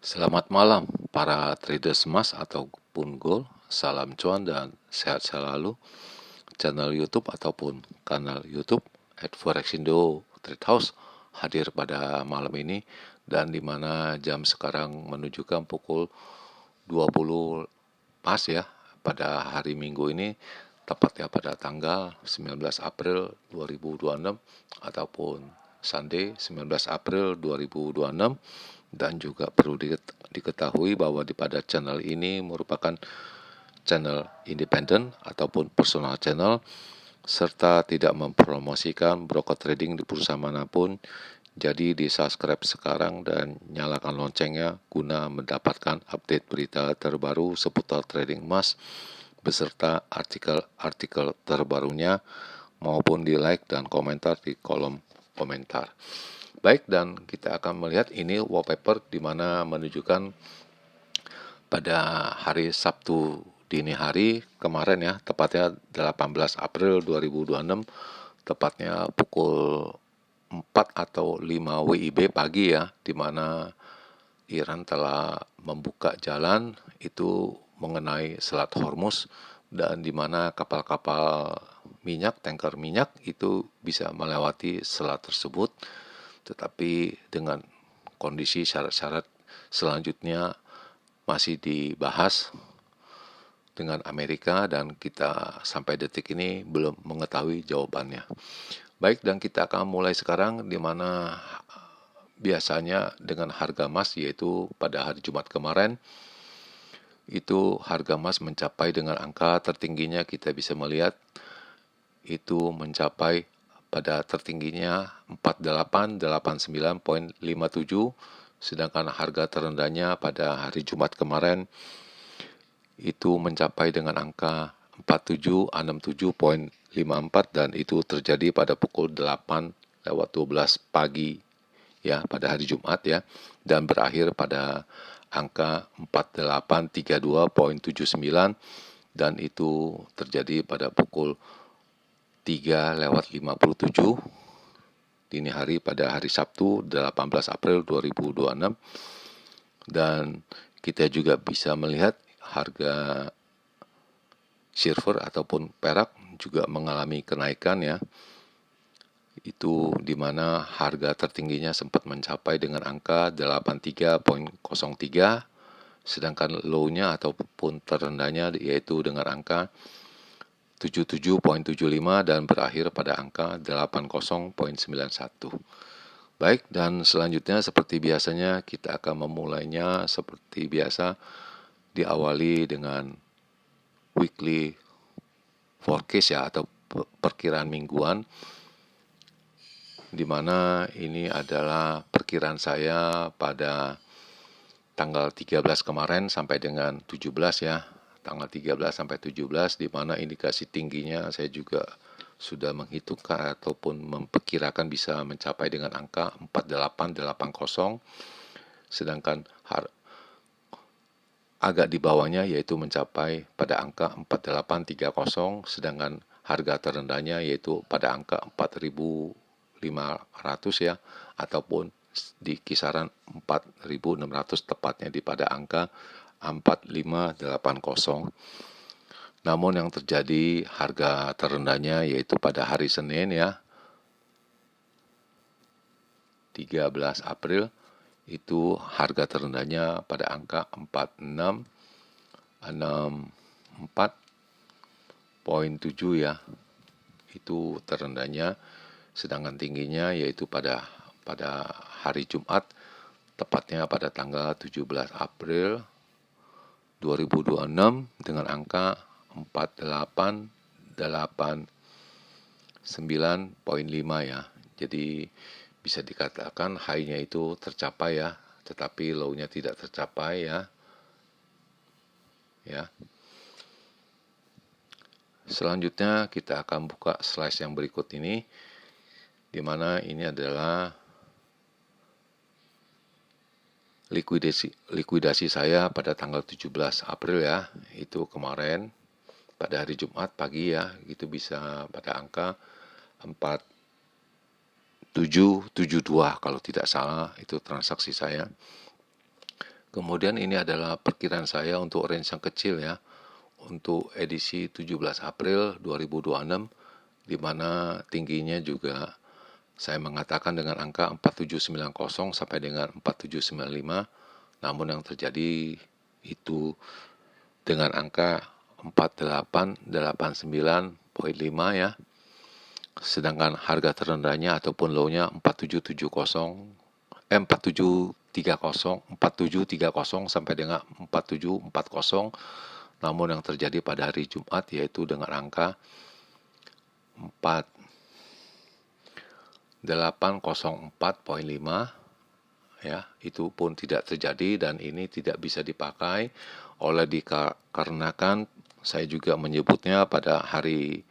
Selamat malam para traders emas ataupun gold. Salam cuan dan sehat selalu. Channel YouTube ataupun kanal YouTube @forexindo Trade House hadir pada malam ini dan di mana jam sekarang menunjukkan pukul 20 pas ya pada hari Minggu ini, tepatnya pada tanggal 19 April 2026 ataupun Sunday 19 April 2026. Dan juga perlu diketahui bahwa pada channel ini merupakan channel independen ataupun personal channel serta tidak mempromosikan broker trading di perusahaan manapun. Jadi di subscribe sekarang dan nyalakan loncengnya guna mendapatkan update berita terbaru seputar trading emas beserta artikel-artikel terbarunya maupun di like dan komentar di kolom komentar. Baik, dan kita akan melihat ini wallpaper di mana menunjukkan pada hari Sabtu dini hari kemarin ya, tepatnya 18 April 2026, tepatnya pukul 4 atau 5 WIB pagi ya, di mana Iran telah membuka jalan itu mengenai Selat Hormuz dan di mana kapal-kapal minyak, tanker minyak itu bisa melewati selat tersebut, tetapi dengan kondisi syarat-syarat selanjutnya masih dibahas dengan Amerika dan kita sampai detik ini belum mengetahui jawabannya. Baik, dan kita akan mulai sekarang di mana biasanya dengan harga emas yaitu pada hari Jumat kemarin itu harga emas mencapai dengan angka tertingginya kita bisa melihat itu mencapai pada tertingginya 4889,57, sedangkan harga terendahnya pada hari Jumat kemarin itu mencapai dengan angka 4767,54 dan itu terjadi pada pukul 8:12 pagi ya pada hari Jumat ya, dan berakhir pada angka 4832,79 dan itu terjadi pada pukul 3:57 dini hari pada hari Sabtu 18 April 2026. Dan kita juga bisa melihat harga silver ataupun perak juga mengalami kenaikan ya. Itu di mana harga tertingginya sempat mencapai dengan angka 83,03, sedangkan low-nya ataupun terendahnya yaitu dengan angka 77,75 dan berakhir pada angka 80,91. Baik, dan selanjutnya seperti biasanya kita akan memulainya seperti biasa diawali dengan weekly forecast ya atau perkiraan mingguan, di mana ini adalah perkiraan saya pada tanggal 13 kemarin sampai dengan 17 ya. Tanggal 13 sampai 17 di mana indikasi tingginya saya juga sudah menghitungkan ataupun memperkirakan bisa mencapai dengan angka 4880, sedangkan agak di bawahnya yaitu mencapai pada angka 4830, sedangkan harga terendahnya yaitu pada angka 4500 ya, ataupun di kisaran 4600 tepatnya di pada angka 4580. Namun yang terjadi harga terendahnya yaitu pada hari Senin ya, 13 April itu harga terendahnya pada angka 4664,7 ya. Itu terendahnya, sedangkan tingginya yaitu pada hari Jumat tepatnya pada tanggal 17 April 2026 dengan angka 4889,5 ya. Jadi bisa dikatakan high-nya itu tercapai ya, tetapi low-nya tidak tercapai ya. Selanjutnya kita akan buka slide yang berikut ini, di mana ini adalah likuidasi saya pada tanggal 17 April ya, itu kemarin pada hari Jumat pagi ya, itu bisa pada angka 4772 kalau tidak salah itu transaksi saya. Kemudian ini adalah perkiraan saya untuk range yang kecil ya, untuk edisi 17 April 2026, di mana tingginya juga saya mengatakan dengan angka 4790 sampai dengan 4795, namun yang terjadi itu dengan angka 4889.5 ya. Sedangkan harga terendahnya ataupun low-nya 4730 sampai dengan 4740. Namun yang terjadi pada hari Jumat yaitu dengan angka 4804.5 ya, itu pun tidak terjadi dan ini tidak bisa dipakai oleh dikarenakan saya juga menyebutnya pada hari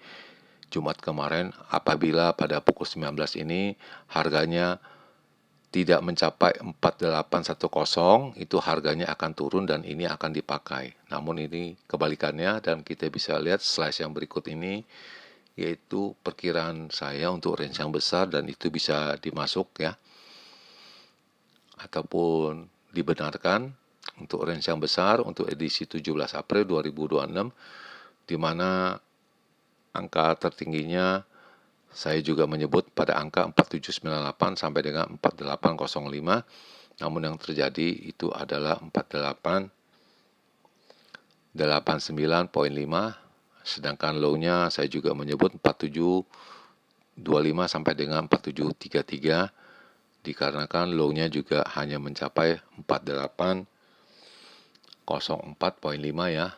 Jumat kemarin apabila pada pukul 19 ini harganya tidak mencapai 4810, itu harganya akan turun dan ini akan dipakai. Namun ini kebalikannya dan kita bisa lihat slide yang berikut ini, yaitu perkiraan saya untuk range yang besar dan itu bisa dimasuk ya, ataupun dibenarkan untuk range yang besar untuk edisi 17 April 2026, di mana angka tertingginya saya juga menyebut pada angka 4798 sampai dengan 4805, namun yang terjadi itu adalah 4889.5, sedangkan low-nya saya juga menyebut 4725 sampai dengan 4733, dikarenakan low-nya juga hanya mencapai 4804.5 ya.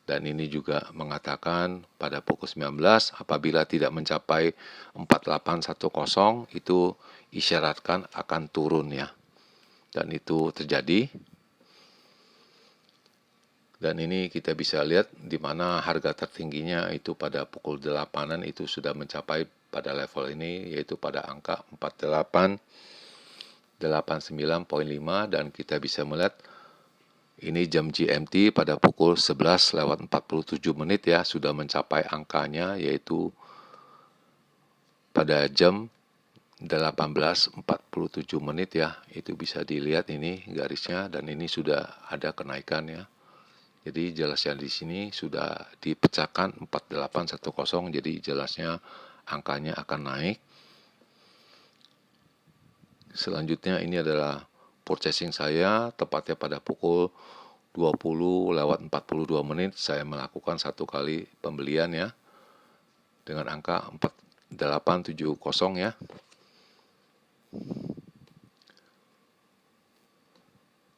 Dan ini juga mengatakan pada pukul 19 apabila tidak mencapai 4810 itu isyaratkan akan turun ya. Dan itu terjadi. Dan ini kita bisa lihat di mana harga tertingginya itu pada pukul 8-an itu sudah mencapai pada level ini yaitu pada angka 4889.5 dan kita bisa melihat ini jam GMT pada pukul 11:47 ya sudah mencapai angkanya yaitu pada jam 18:47 ya. Itu bisa dilihat ini garisnya dan ini sudah ada kenaikan ya. Jadi jelasnya di sini sudah dipecahkan 4810, jadi jelasnya angkanya akan naik. Selanjutnya ini adalah purchasing saya tepatnya pada pukul 20:42 saya melakukan satu kali pembelian ya dengan angka 4870 ya.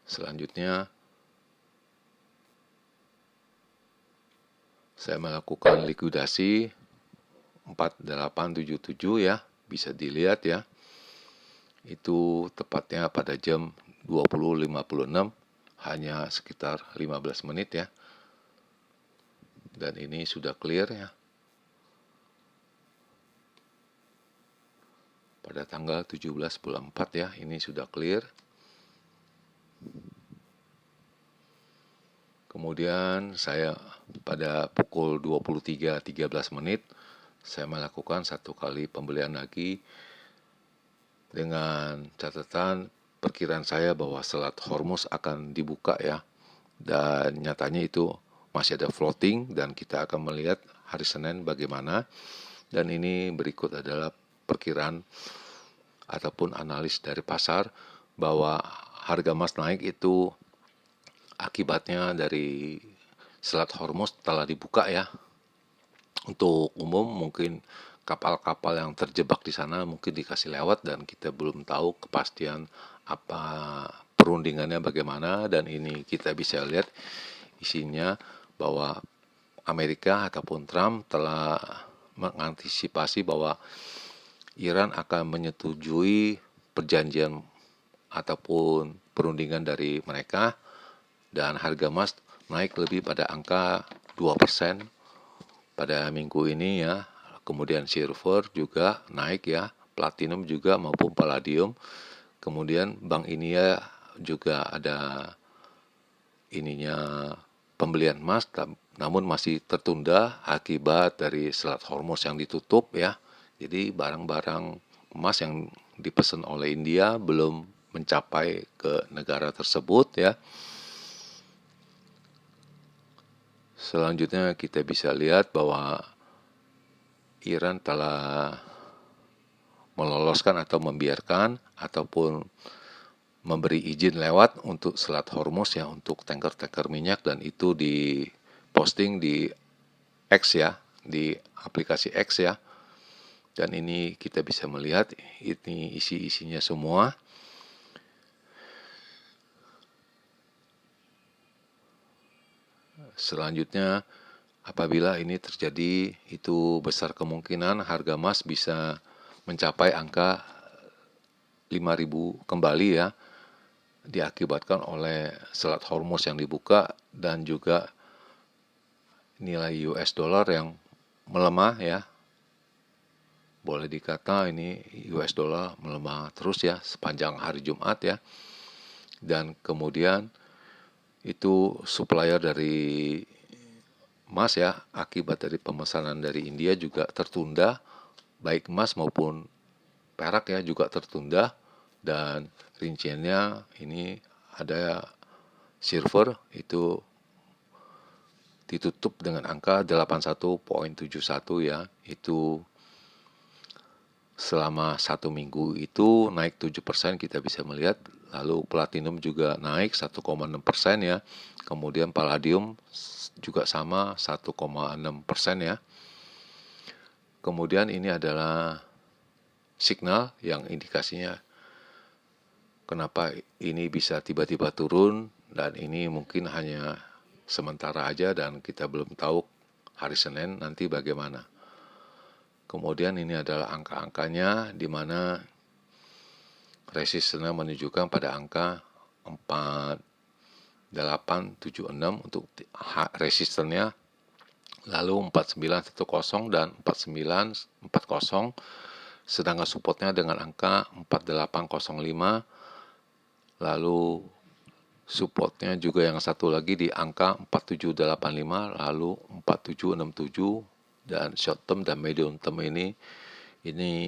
Selanjutnya saya melakukan likuidasi 4877 ya, bisa dilihat ya. Itu tepatnya pada jam 20.56, hanya sekitar 15 menit ya. Dan ini sudah clear ya. Pada tanggal 17/4 ya, ini sudah clear. Kemudian saya pada pukul 23.13 saya melakukan satu kali pembelian lagi dengan catatan perkiraan saya bahwa Selat Hormuz akan dibuka ya. Dan nyatanya itu masih ada floating dan kita akan melihat hari Senin bagaimana. Dan ini berikut adalah perkiraan ataupun analis dari pasar bahwa harga emas naik itu akibatnya dari Selat Hormuz telah dibuka ya. Untuk umum mungkin kapal-kapal yang terjebak di sana mungkin dikasih lewat dan kita belum tahu kepastian apa perundingannya bagaimana. Dan ini kita bisa lihat isinya bahwa Amerika ataupun Trump telah mengantisipasi bahwa Iran akan menyetujui perjanjian ataupun perundingan dari mereka dan harga emas naik lebih pada angka 2% pada minggu ini ya. Kemudian silver juga naik ya, platinum juga maupun palladium. Kemudian Bank India juga ada ininya pembelian emas, namun masih tertunda akibat dari Selat Hormuz yang ditutup ya. Jadi barang-barang emas yang dipesan oleh India belum mencapai ke negara tersebut ya. Selanjutnya kita bisa lihat bahwa Iran telah meloloskan atau membiarkan ataupun memberi izin lewat untuk Selat Hormuz ya, untuk tanker-tanker minyak, dan itu diposting di X ya, di aplikasi X ya. Dan ini kita bisa melihat ini isi-isinya semua. Selanjutnya, apabila ini terjadi, itu besar kemungkinan harga emas bisa mencapai angka 5.000 kembali ya, diakibatkan oleh Selat Hormuz yang dibuka dan juga nilai US dollar yang melemah ya. Boleh dikata ini US dollar melemah terus ya sepanjang hari Jumat ya. Dan kemudian itu supplier dari emas ya, akibat dari pemesanan dari India juga tertunda, baik emas maupun perak ya juga tertunda. Dan rinciannya ini ada silver itu ditutup dengan angka 81.71 ya, itu selama 1 minggu itu naik 7% kita bisa melihat. Lalu platinum juga naik 1,6% ya, kemudian palladium juga sama 1,6% ya. Kemudian ini adalah signal yang indikasinya kenapa ini bisa tiba-tiba turun, dan ini mungkin hanya sementara aja dan kita belum tahu hari Senin nanti bagaimana. Kemudian ini adalah angka-angkanya di mana resistennya menunjukkan pada angka 4876 untuk resistennya, lalu 4910 dan 4940, sedangkan supportnya dengan angka 4805. Lalu supportnya juga yang satu lagi di angka 4785, lalu 4767, dan short term dan medium term ini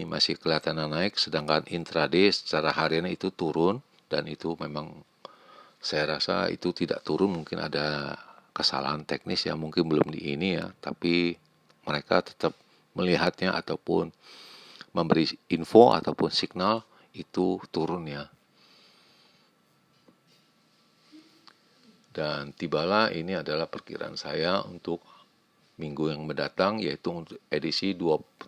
masih kelihatan naik, sedangkan intraday secara harian itu turun, dan itu memang saya rasa itu tidak turun, mungkin ada kesalahan teknis ya, mungkin belum di ini ya, tapi mereka tetap melihatnya ataupun memberi info ataupun signal itu turun ya. Dan tibalah ini adalah perkiraan saya untuk minggu yang mendatang, yaitu untuk edisi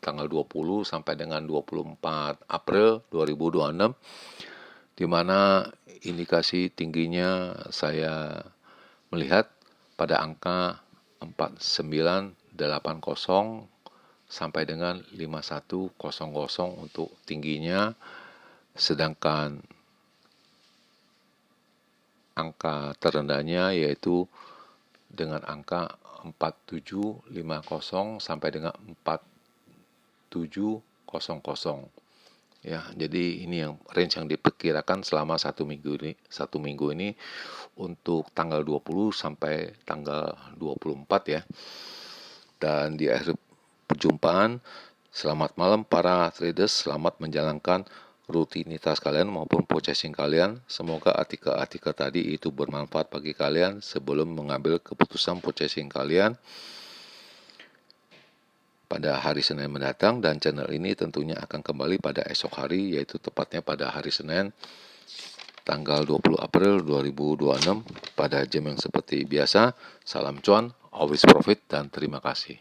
tanggal 20 sampai dengan 24 April 2026, di mana indikasi tingginya saya melihat pada angka 4980 sampai dengan 5100 untuk tingginya, sedangkan angka terendahnya yaitu dengan angka 4750 sampai dengan 4700 ya. Jadi ini yang range yang diperkirakan selama 1 minggu ini untuk tanggal 20 sampai tanggal 24 ya. Dan di akhir perjumpaan, selamat malam para traders, selamat menjalankan rutinitas kalian maupun purchasing kalian. Semoga artikel-artikel tadi itu bermanfaat bagi kalian sebelum mengambil keputusan purchasing kalian pada hari Senin mendatang. Dan channel ini tentunya akan kembali pada esok hari, yaitu tepatnya pada hari Senin tanggal 20 April 2026 pada jam yang seperti biasa. Salam cuan, always profit, dan terima kasih.